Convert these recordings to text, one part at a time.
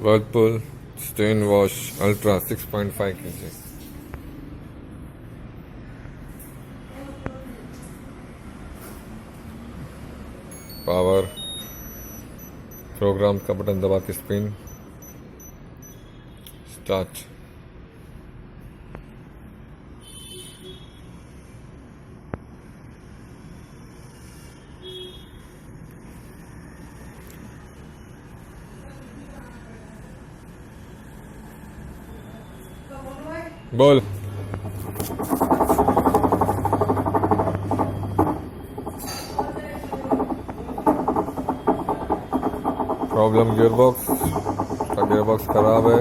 Whirlpool stain wash ultra 6.5 kg. Power program का button दबा के स्पिन स्टार्ट। बोल। प्रॉब्लम गियरबॉक्स का, गियरबॉक्स खराब है।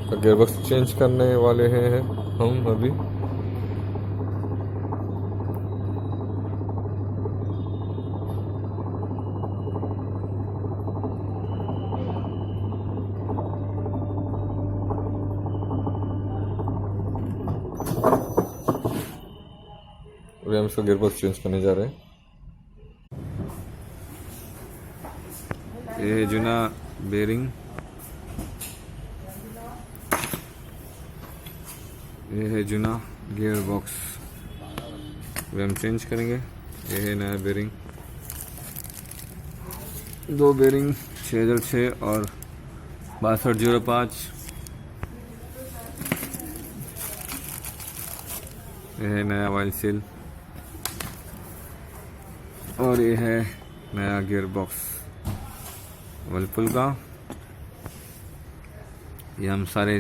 तो गियरबॉक्स चेंज करने वाले हैं हम अभी। अभी हम इसका गियरबॉक्स चेंज करने जा रहे हैं। ये है जुना बेरिंग, ये है जुना गियरबॉक्स, अभी हम चेंज करेंगे। ये है नया बेरिंग, दो बेरिंग 6006 और 6205। ये है नया ऑयल सील और ये है नया गियर बॉक्स वर्लपूल का। ये हम सारे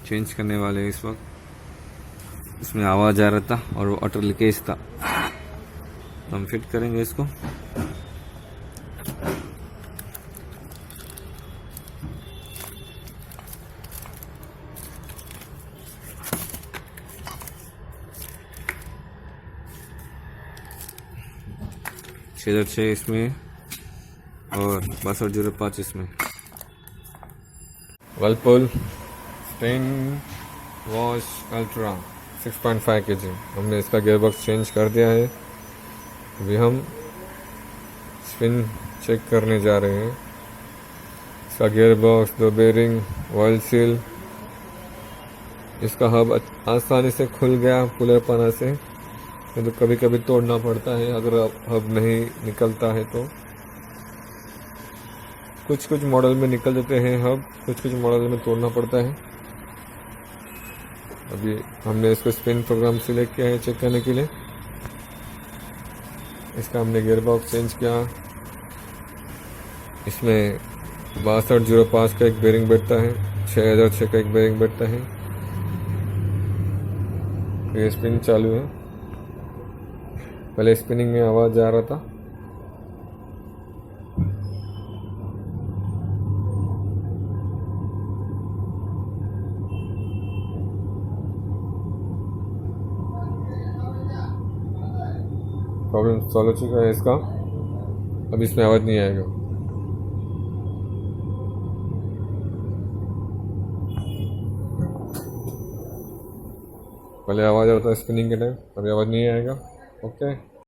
चेंज करने वाले हैं इस वक्त। इसमें आवाज़ आ रहा था और वो वाटर लीकेज था, हम फिट करेंगे इसको। छः 6 इसमें और 6205 इसमें। Whirlpool stain wash ultra 6.5 kg। हमने इसका गियरबॉक्स चेंज कर दिया है। अभी हम स्पिन चेक करने जा रहे हैं। इसका गियरबॉक्स, दो बेरिंग, ऑयल सील, इसका हब आसानी से खुल गया कूलरपना से, तो कभी कभी तोड़ना पड़ता है अगर हब नहीं निकलता है तो। कुछ कुछ मॉडल में निकल जाते हैं हब, कुछ कुछ मॉडल में तोड़ना पड़ता है। अभी हमने इसको स्पिन प्रोग्राम सिलेक्ट किया है चेक करने के लिए। इसका हमने गियरबॉक्स चेंज किया। इसमें 6205 का एक बेरिंग बैठता है, 6006 का एक बेरिंग बैठता है। ये स्पिन चालू है। पहले स्पिनिंग में आवाज़ आ रहा था। प्रॉब्लम सॉल्व हो चुका है इसका, अब इसमें आवाज़ नहीं आएगा। पहले आवाज़ आ रहा था स्पिनिंग के टाइम, अभी आवाज़ नहीं आएगा। ओके।